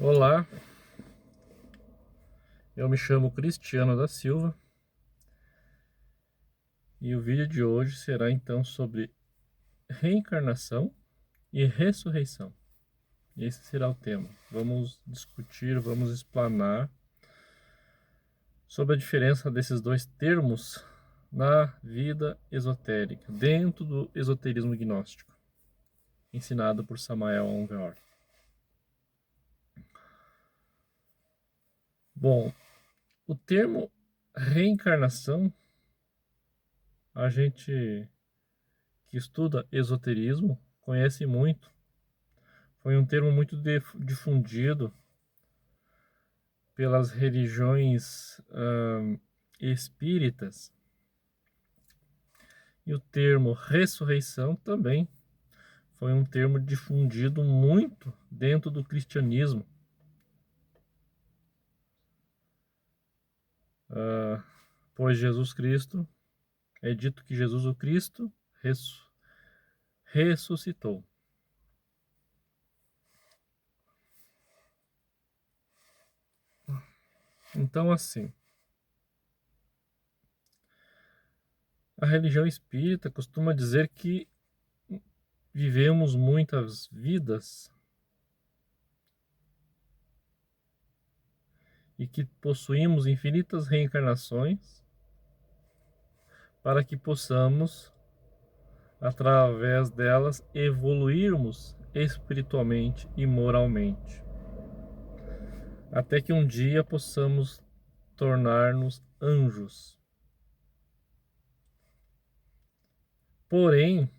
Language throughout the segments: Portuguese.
Olá, eu me chamo Cristiano da Silva e o vídeo de hoje será então sobre reencarnação e ressurreição. Esse será o tema. Vamos discutir, vamos explanar sobre a diferença desses dois termos na vida esotérica, dentro do esoterismo gnóstico, ensinado por Samael Aun Weor. Bom, o termo reencarnação, a gente que estuda esoterismo conhece muito. Foi um termo muito difundido pelas religiões espíritas. E o termo ressurreição também foi um termo difundido muito dentro do cristianismo. Pois Jesus Cristo, é dito que Jesus o Cristo ressuscitou. Então, assim, a religião espírita costuma dizer que vivemos muitas vidas e que possuímos infinitas reencarnações para que possamos, através delas, evoluirmos espiritualmente e moralmente, até que um dia possamos tornar-nos anjos. Porém,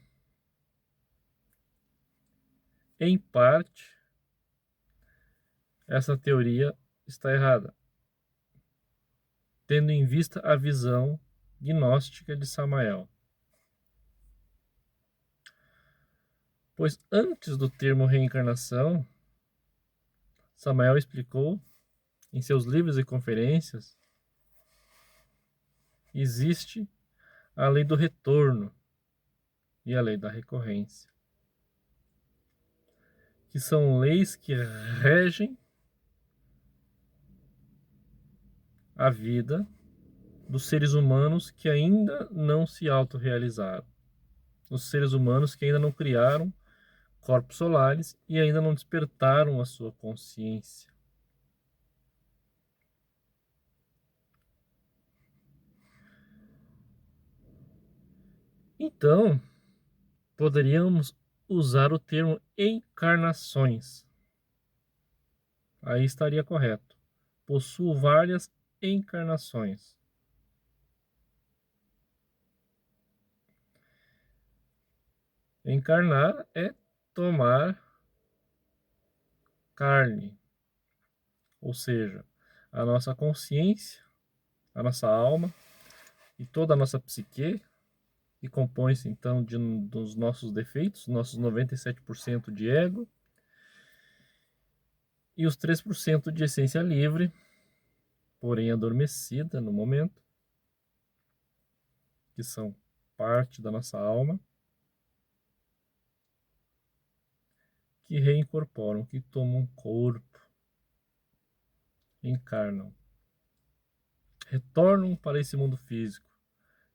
em parte, essa teoria está errada, tendo em vista a visão gnóstica de Samael. Pois antes do termo reencarnação, Samael explicou em seus livros e conferências, existe a lei do retorno e a lei da recorrência, que são leis que regem a vida dos seres humanos que ainda não se autorrealizaram, os seres humanos que ainda não criaram corpos solares e ainda não despertaram a sua consciência. Então, poderíamos usar o termo encarnações. Aí estaria correto. Possuo várias encarnações. Encarnar é tomar carne, ou seja, a nossa consciência, a nossa alma e toda a nossa psique, que compõe-se então dos nossos defeitos, nossos 97% de ego e os 3% de essência livre, porém adormecida no momento, que são parte da nossa alma, que reincorporam, que tomam corpo, encarnam, retornam para esse mundo físico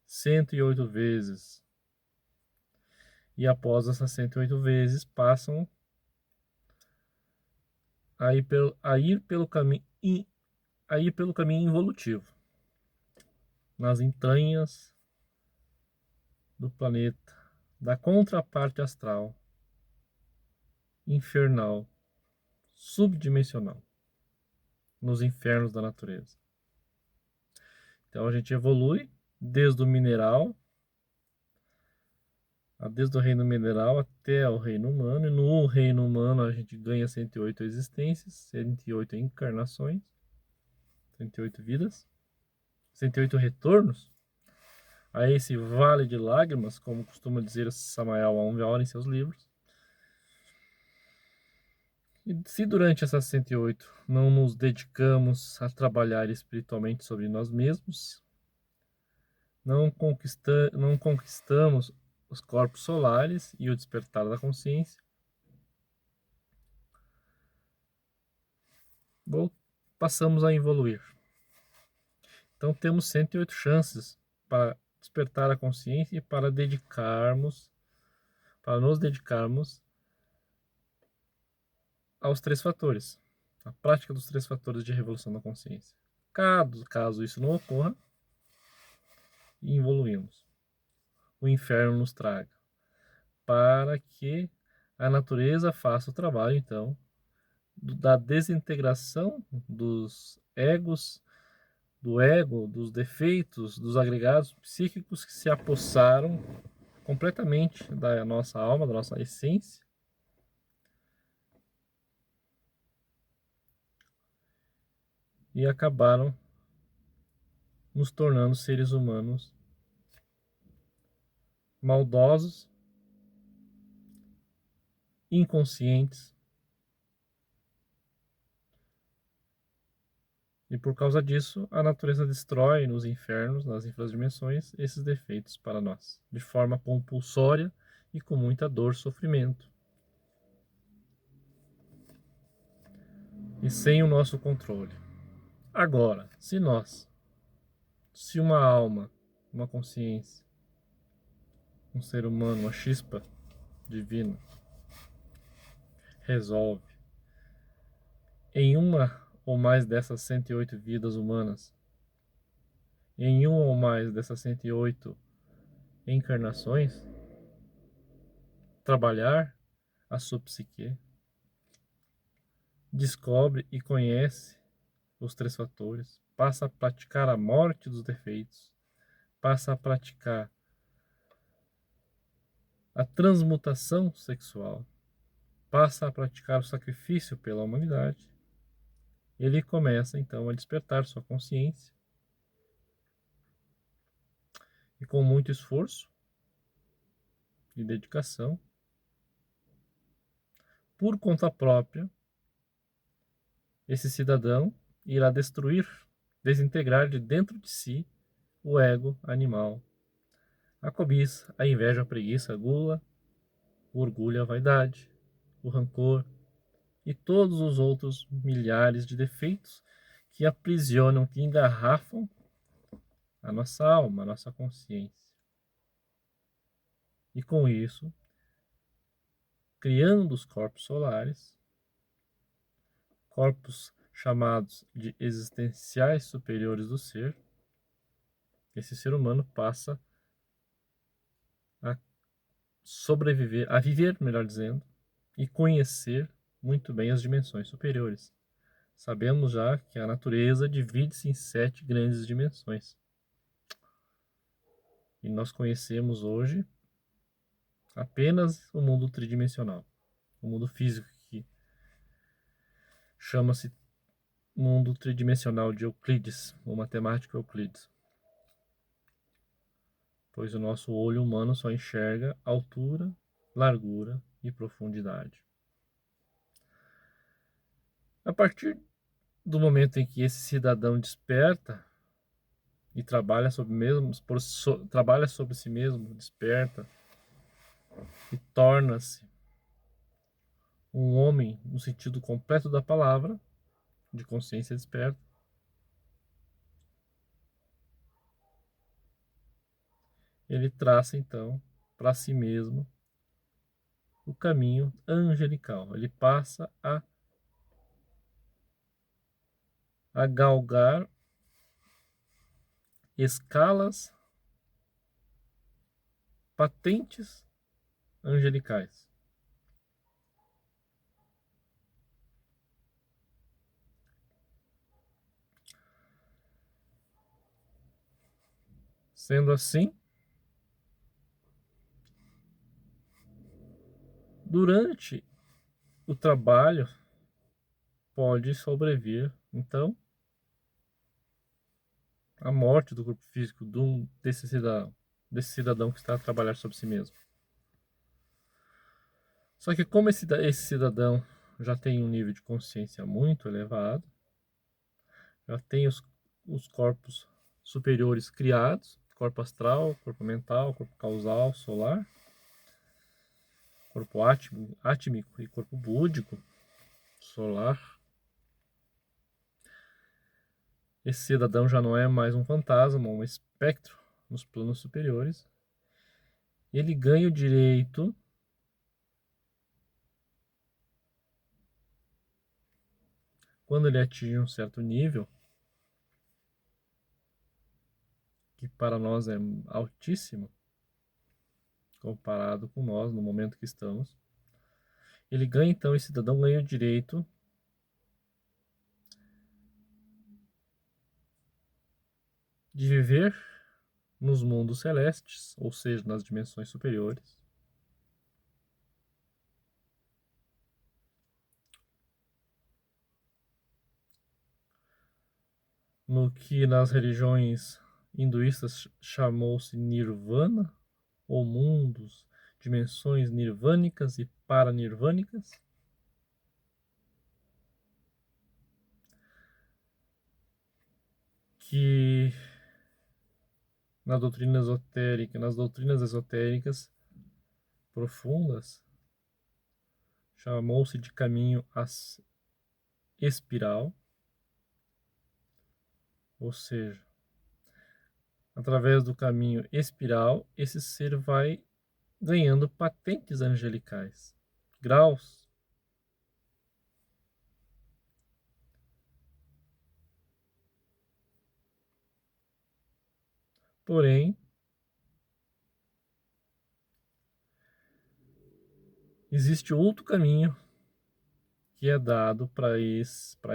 108 vezes. E após essas 108 vezes, passam a ir pelo caminho involutivo, nas entranhas do planeta, da contraparte astral, infernal, subdimensional, nos infernos da natureza. Então a gente evolui desde o mineral, desde o reino mineral até o reino humano, e no reino humano a gente ganha 108 existências, 108 encarnações, 108 vidas, 108 retornos a esse vale de lágrimas, como costuma dizer Samael Aun Weor em seus livros. E se durante essas 108 não nos dedicamos a trabalhar espiritualmente sobre nós mesmos, não conquistamos os corpos solares e o despertar da consciência, passamos a evoluir. Então temos 108 chances para despertar a consciência e para nos dedicarmos aos 3 fatores, a prática dos 3 fatores de revolução da consciência. Caso isso não ocorra, evoluímos. O inferno nos traga, para que a natureza faça o trabalho, então, da desintegração dos egos, do ego, dos defeitos, dos agregados psíquicos que se apossaram completamente da nossa alma, da nossa essência, e acabaram nos tornando seres humanos maldosos, inconscientes, e por causa disso a natureza destrói nos infernos, nas infradimensões, esses defeitos para nós, de forma compulsória e com muita dor e sofrimento, e sem o nosso controle. Agora, se uma alma, uma consciência, um ser humano, uma chispa divina, resolve em uma ou mais dessas 108 vidas humanas, em uma ou mais dessas 108 encarnações, trabalhar a sua psique, descobre e conhece os 3 fatores, passa a praticar a morte dos defeitos, passa a praticar a transmutação sexual, passa a praticar o sacrifício pela humanidade, ele começa então a despertar sua consciência e com muito esforço e dedicação, por conta própria, esse cidadão irá desintegrar de dentro de si o ego animal, a cobiça, a inveja, a preguiça, a gula, o orgulho, a vaidade, o rancor e todos os outros milhares de defeitos que aprisionam, que engarrafam a nossa alma, a nossa consciência. E com isso, criando os corpos solares, corpos chamados de existenciais superiores do ser, esse ser humano passa a sobreviver, a viver, melhor dizendo, e conhecer muito bem as dimensões superiores. Sabemos já que a natureza divide-se em 7 grandes dimensões. E nós conhecemos hoje apenas o mundo tridimensional, o mundo físico, que chama-se mundo tridimensional de Euclides, ou matemática Euclides. Pois o nosso olho humano só enxerga altura, largura e profundidade. A partir do momento em que esse cidadão desperta e trabalha sobre si mesmo, desperta e torna-se um homem no sentido completo da palavra, de consciência desperta, ele traça então para si mesmo o caminho angelical. Ele passa a galgar escalas patentes angelicais. Sendo assim, durante o trabalho pode sobrevir, então, a morte do corpo físico desse cidadão que está a trabalhar sobre si mesmo. Só que como esse cidadão já tem um nível de consciência muito elevado, já tem os corpos superiores criados, corpo astral, corpo mental, corpo causal, solar, corpo átmico e corpo búdico, solar. esse cidadão já não é mais um fantasma, um espectro nos planos superiores. Ele ganha o direito quando ele atinge um certo nível, que para nós é altíssimo, comparado com nós no momento que estamos. Ele ganha, então, esse cidadão ganha o direito de viver nos mundos celestes, ou seja, nas dimensões superiores, no que nas religiões hinduístas chamou-se Nirvana, ou mundos, dimensões nirvânicas e paranirvânicas, que nas doutrinas esotéricas profundas, chamou-se de caminho espiral, ou seja, através do caminho espiral, esse ser vai ganhando patentes angelicais, graus. Porém, existe outro caminho que é dado para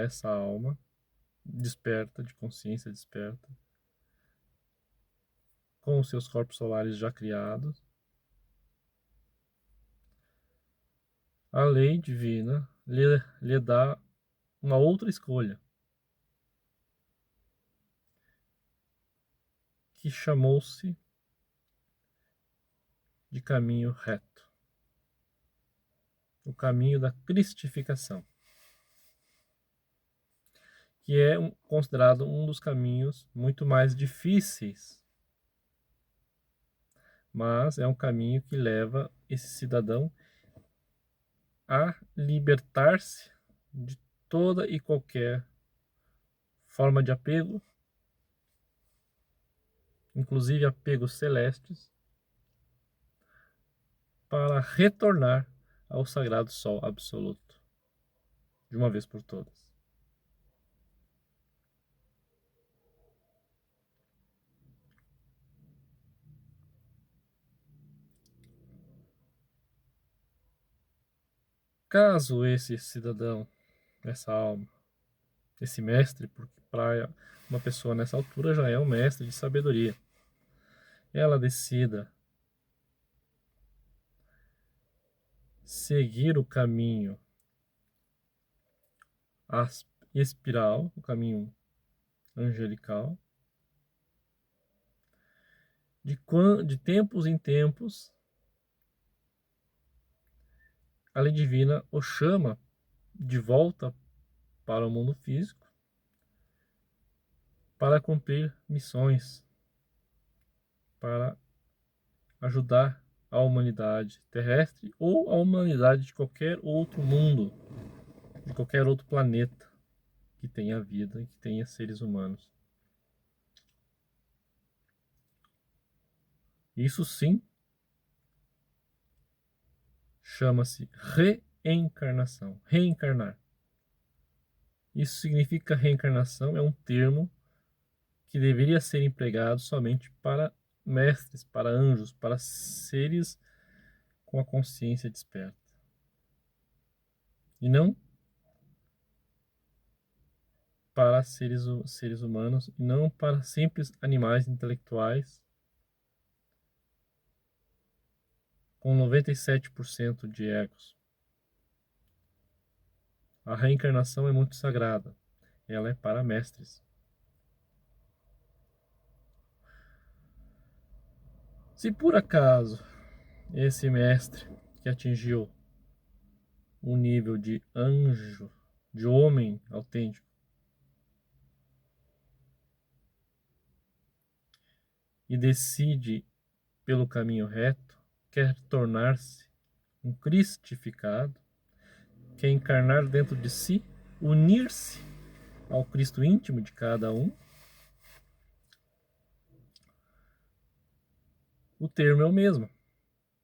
essa alma desperta, de consciência desperta, com os seus corpos solares já criados. A lei divina lhe dá uma outra escolha, que chamou-se de caminho reto, o caminho da cristificação, que é considerado um dos caminhos muito mais difíceis, mas é um caminho que leva esse cidadão a libertar-se de toda e qualquer forma de apego, inclusive apegos celestes, para retornar ao sagrado sol absoluto, de uma vez por todas. Caso esse cidadão, essa alma, esse mestre, porque para uma pessoa nessa altura já é um mestre de sabedoria, ela decida seguir o caminho espiral, o caminho angelical, de tempos em tempos, a lei divina o chama de volta para o mundo físico para cumprir missões, para ajudar a humanidade terrestre ou a humanidade de qualquer outro mundo, de qualquer outro planeta que tenha vida e que tenha seres humanos. Isso sim chama-se reencarnação, reencarnar. Isso significa reencarnação, é um termo que deveria ser empregado somente para mestres, para anjos, para seres com a consciência desperta. E não para seres humanos, e não para simples animais intelectuais com 97% de egos. A reencarnação é muito sagrada. Ela é para mestres. Se por acaso esse mestre que atingiu um nível de anjo, de homem autêntico, e decide pelo caminho reto, quer tornar-se um cristificado, quer encarnar dentro de si, unir-se ao Cristo íntimo de cada um, o termo é o mesmo.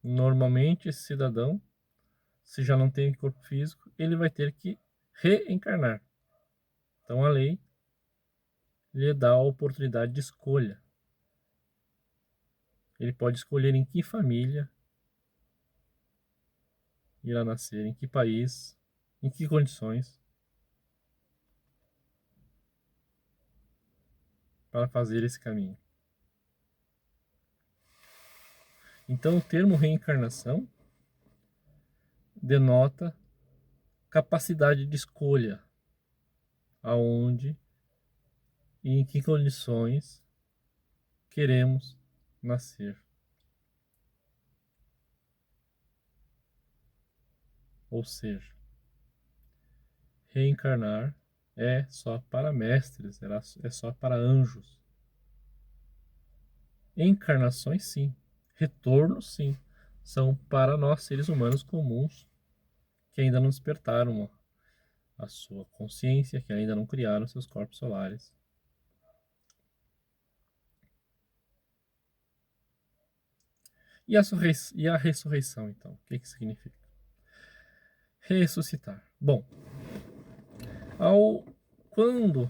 Normalmente, esse cidadão, se já não tem corpo físico, ele vai ter que reencarnar. Então, a lei lhe dá a oportunidade de escolha. Ele pode escolher em que família irá nascer, em que país, em que condições, para fazer esse caminho. Então, o termo reencarnação denota capacidade de escolha, aonde e em que condições queremos nascer. Ou seja, reencarnar é só para mestres, é só para anjos. Encarnações, sim. Retornos, sim. São para nós, seres humanos comuns, que ainda não despertaram a sua consciência, que ainda não criaram seus corpos solares. E a ressurreição, então? O que significa? Ressuscitar. Bom, quando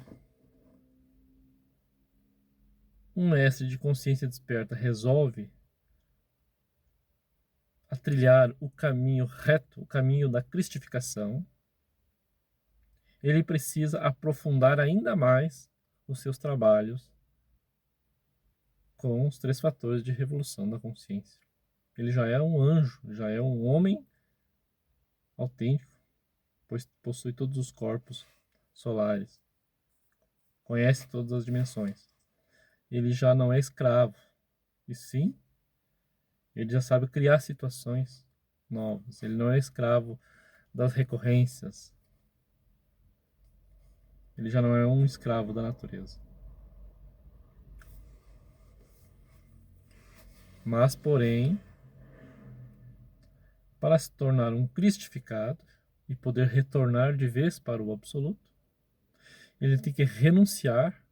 um mestre de consciência desperta resolve a trilhar o caminho reto, o caminho da cristificação, ele precisa aprofundar ainda mais os seus trabalhos com os 3 fatores de revolução da consciência. Ele já é um anjo, já é um homem autêntico, pois possui todos os corpos solares, conhece todas as dimensões. Ele já não é escravo, e sim, ele já sabe criar situações novas. Ele não é escravo das recorrências. Ele já não é um escravo da natureza. Mas, porém, para se tornar um cristificado e poder retornar de vez para o absoluto, ele tem que renunciar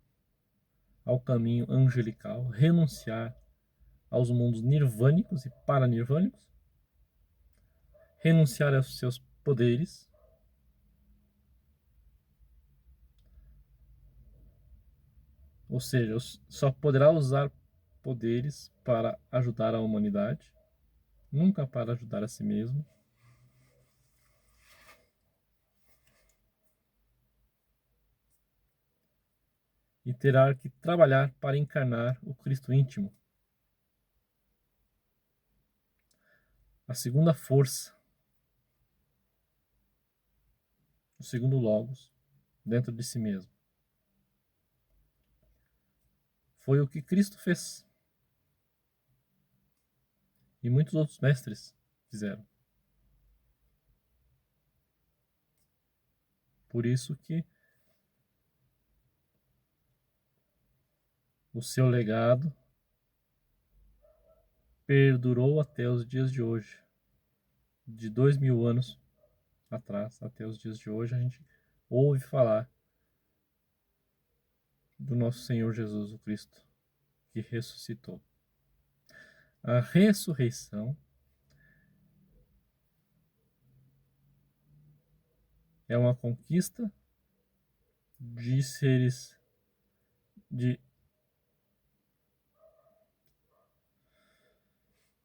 ao caminho angelical, renunciar aos mundos nirvânicos e paranirvânicos, renunciar aos seus poderes, ou seja, só poderá usar poderes para ajudar a humanidade, nunca para ajudar a si mesmo. E terá que trabalhar para encarnar o Cristo íntimo, a segunda força, o segundo Logos, dentro de si mesmo. Foi o que Cristo fez. E muitos outros mestres fizeram. Por isso que o seu legado perdurou até os dias de hoje. De 2000 anos atrás até os dias de hoje, a gente ouve falar do nosso Senhor Jesus, o Cristo, que ressuscitou. A ressurreição é uma conquista de seres, de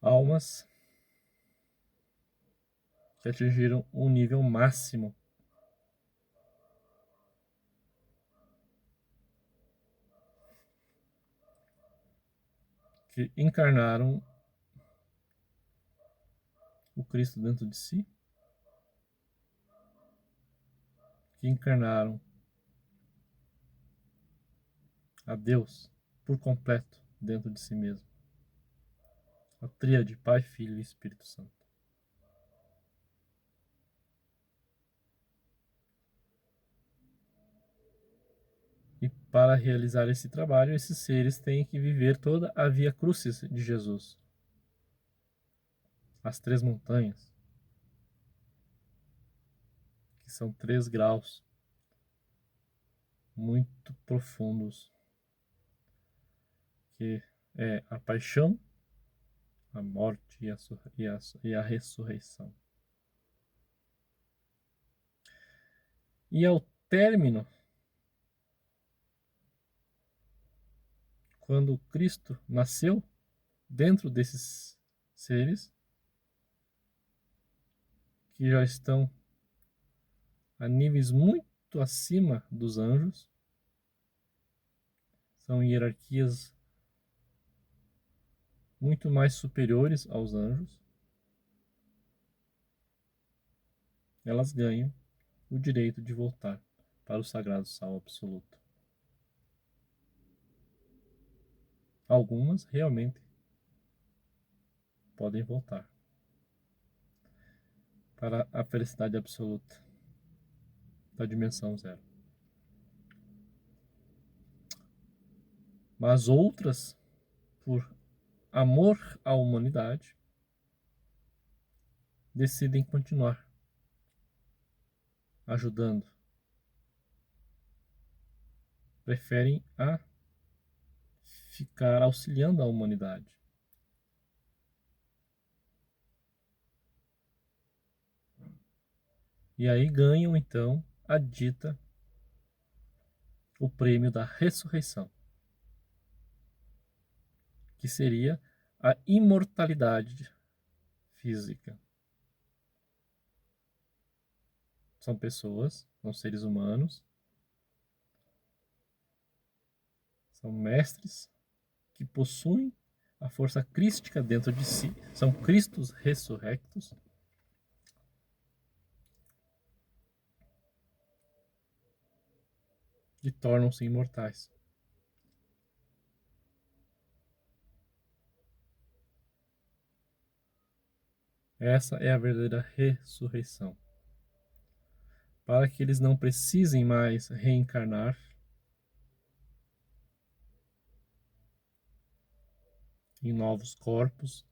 almas que atingiram um nível máximo que encarnaram o Cristo dentro de si, que encarnaram a Deus por completo dentro de si mesmo. A tríade Pai, Filho e Espírito Santo. E para realizar esse trabalho, esses seres têm que viver toda a via crucis de Jesus. As 3 montanhas, que são 3 graus muito profundos, que é a paixão, a morte e a ressurreição. E ao término, quando Cristo nasceu dentro desses seres que já estão a níveis muito acima dos anjos, são hierarquias muito mais superiores aos anjos, elas ganham o direito de voltar para o sagrado sal absoluto. Algumas realmente podem voltar para a felicidade absoluta da dimensão zero. Mas outras, por amor à humanidade, decidem continuar ajudando. Preferem ficar auxiliando a humanidade. E aí ganham então o prêmio da ressurreição, que seria a imortalidade física. São pessoas, são seres humanos, são mestres que possuem a força crística dentro de si, são Cristos ressurrectos, e tornam-se imortais. Essa é a verdadeira ressurreição. Para que eles não precisem mais reencarnar em novos corpos,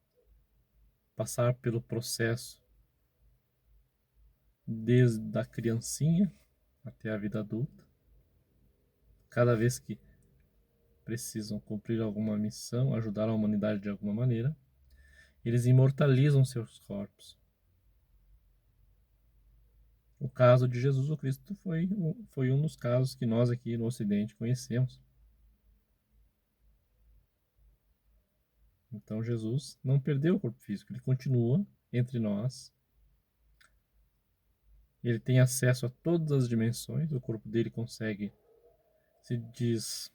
passar pelo processo desde a criancinha até a vida adulta. Cada vez que precisam cumprir alguma missão, ajudar a humanidade de alguma maneira, eles imortalizam seus corpos. O caso de Jesus Cristo foi um dos casos que nós aqui no Ocidente conhecemos. Então Jesus não perdeu o corpo físico, ele continua entre nós. Ele tem acesso a todas as dimensões, o corpo dele consegue, se diz,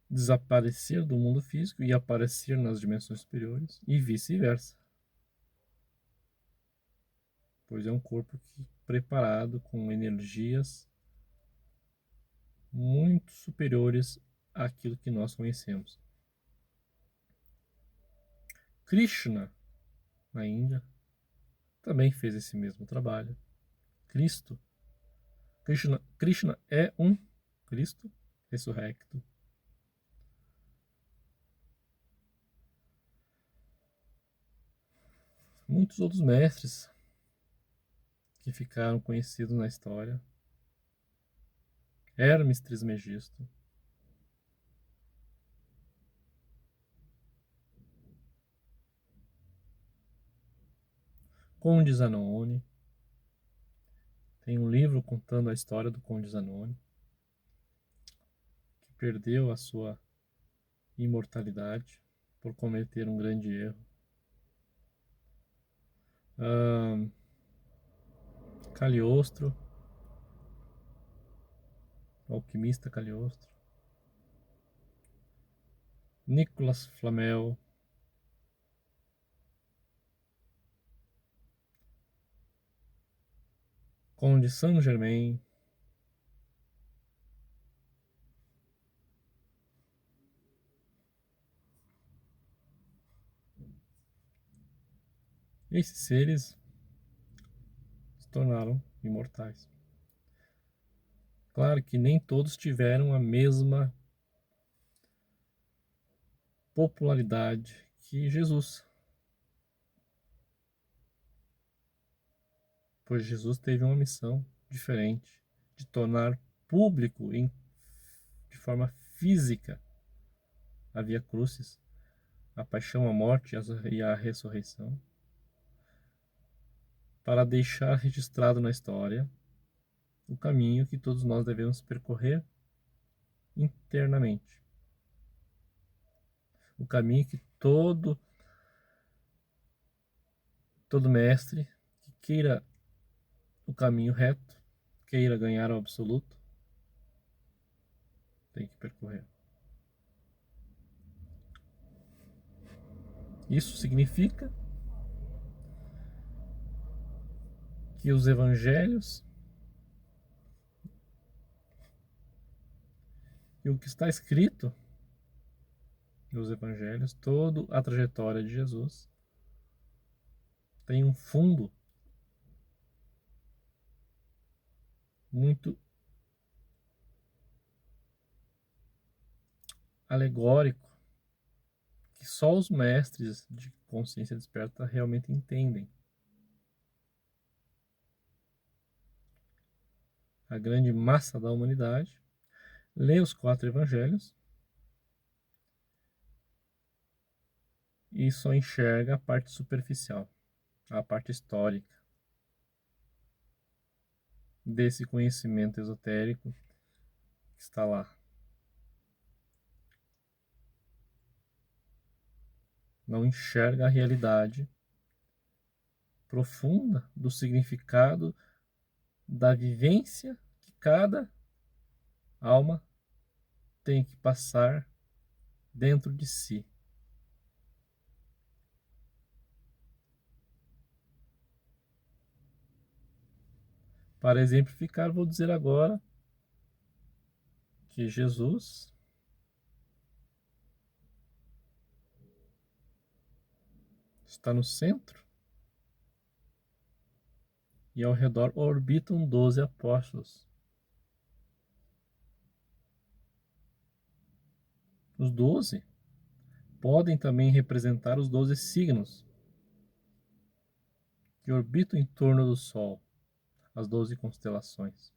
desaparecer do mundo físico e aparecer nas dimensões superiores e vice-versa. Pois é um corpo preparado com energias muito superiores àquilo que nós conhecemos. Krishna, na Índia, também fez esse mesmo trabalho. Krishna é um Cristo ressurrecto. Muitos outros mestres que ficaram conhecidos na história. Hermes Trismegisto, Conde Zanoni. Tem um livro contando a história do Conde Zanoni, que perdeu a sua imortalidade por cometer um grande erro. Cagliostro, o alquimista Cagliostro, Nicolas Flamel, Conde Saint-Germain, esses seres se tornaram imortais. Claro que nem todos tiveram a mesma popularidade que Jesus, pois Jesus teve uma missão diferente, de tornar público de forma física a Via Crucis, a paixão, a morte e a ressurreição, para deixar registrado na história o caminho que todos nós devemos percorrer internamente. O caminho que todo mestre que queira o caminho reto, queira ganhar o absoluto, tem que percorrer. Isso significa que os evangelhos e o que está escrito nos evangelhos, toda a trajetória de Jesus, tem um fundo muito alegórico que só os mestres de consciência desperta realmente entendem. A grande massa da humanidade lê os 4 evangelhos e só enxerga a parte superficial, a parte histórica desse conhecimento esotérico que está lá. Não enxerga a realidade profunda do significado da vivência que cada alma tem que passar dentro de si. Para exemplificar, vou dizer agora que Jesus está no centro e ao redor orbitam 12 apóstolos. Os 12 podem também representar os 12 signos que orbitam em torno do Sol, as 12 constelações.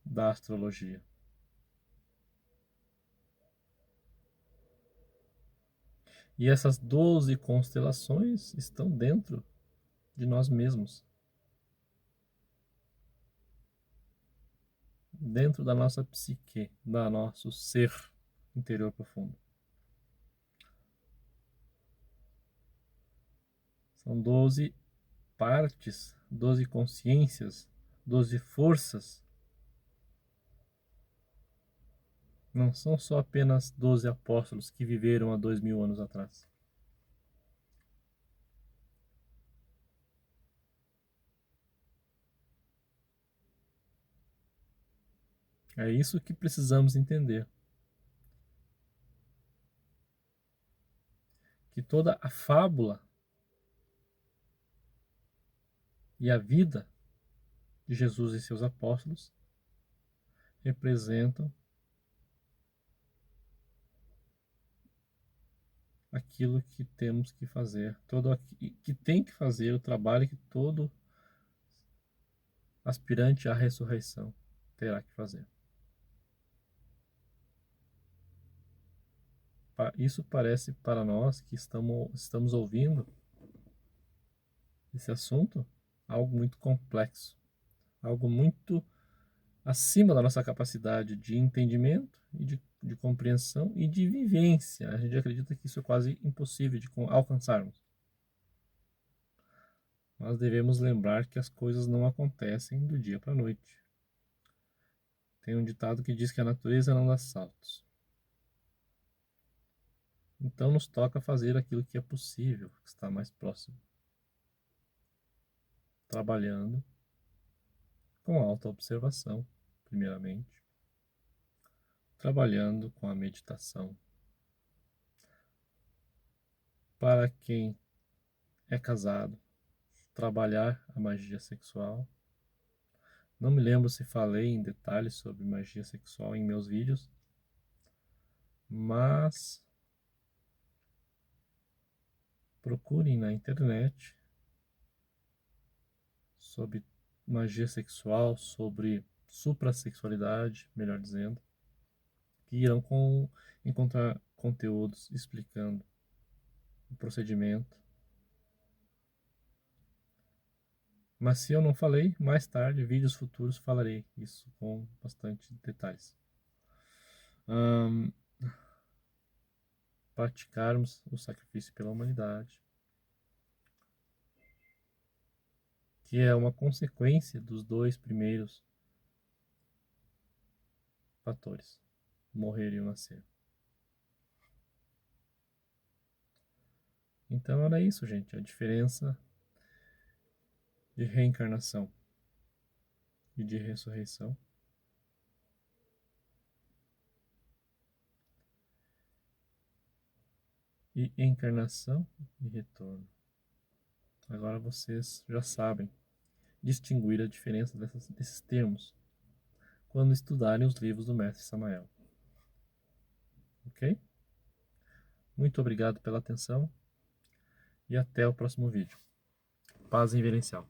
Da astrologia. E essas 12 constelações estão dentro de nós mesmos, dentro da nossa psique, do nosso ser interior profundo. São 12 partes, 12 consciências, 12 forças. Não são só apenas 12 apóstolos que viveram há 2000 anos atrás. É isso que precisamos entender. Que toda a fábula e a vida de Jesus e seus apóstolos representam aquilo que temos que fazer, que tem que fazer, o trabalho que todo aspirante à ressurreição terá que fazer. Isso parece para nós que estamos ouvindo esse assunto algo muito complexo, algo muito acima da nossa capacidade de entendimento e de compreensão e de vivência. A gente acredita que isso é quase impossível de alcançarmos. Nós devemos lembrar que as coisas não acontecem do dia para a noite. Tem um ditado que diz que a natureza não dá saltos. Então nos toca fazer aquilo que é possível, que está mais próximo. Trabalhando com autoobservação, primeiramente. Trabalhando com a meditação. Para quem é casado, trabalhar a magia sexual. Não me lembro se falei em detalhes sobre magia sexual em meus vídeos, mas procurem na internet sobre magia sexual, sobre suprassexualidade, melhor dizendo, que irão encontrar conteúdos explicando o procedimento. Mas se eu não falei, mais tarde, vídeos futuros, falarei isso com bastante detalhes. Praticarmos o sacrifício pela humanidade, que é uma consequência dos dois primeiros fatores, morrer e nascer. Então era isso, gente, a diferença de reencarnação e de ressurreição. E encarnação e retorno. Agora vocês já sabem distinguir a diferença desses termos quando estudarem os livros do Mestre Samael. Ok? Muito obrigado pela atenção e até o próximo vídeo. Paz inverencial.